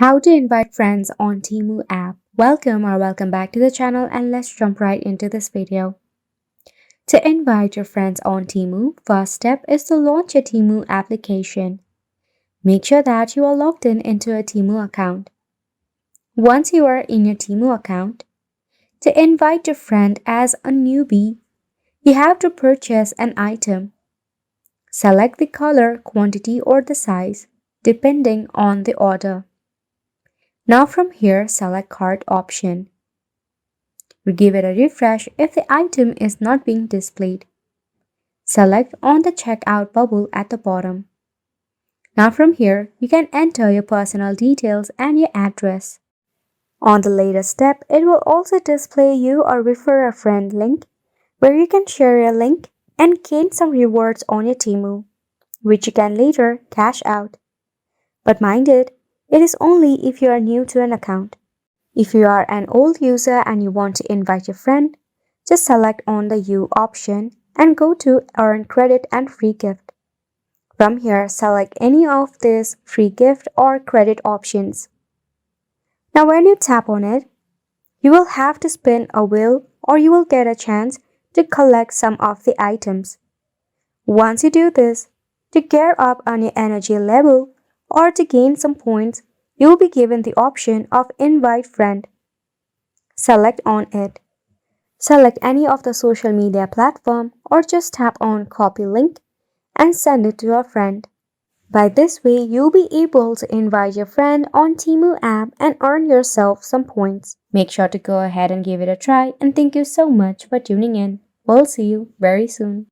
How to invite friends on Temu app. Welcome back to the channel, and let's jump right into this video. To invite your friends on Temu, first step is to launch a Temu application. Make sure that you are logged into a Temu account. Once you are in your Temu account, to invite your friend as a newbie, you have to purchase an item. Select the color, quantity or the size depending on the order. Now from here, select cart option. We give it a refresh if the item is not being displayed. Select on the checkout bubble at the bottom. Now from here, you can enter your personal details and your address. On the later step, it will also display you a refer a friend link where you can share your link and gain some rewards on your Temu, which you can later cash out. But mind it is only if you are new to an account. If you are an old user and you want to invite your friend, just select on the U option and go to Earn Credit and Free Gift. From here, select any of these free gift or credit options. Now when you tap on it, you will have to spin a wheel or you will get a chance to collect some of the items. Once you do this, to gear up on your energy level or to gain some points, you will be given the option of Invite Friend. Select on it. Select any of the social media platform or just tap on Copy Link and send it to a friend. By this way, you'll be able to invite your friend on Temu app and earn yourself some points. Make sure to go ahead and give it a try, and thank you so much for tuning in. We'll see you very soon.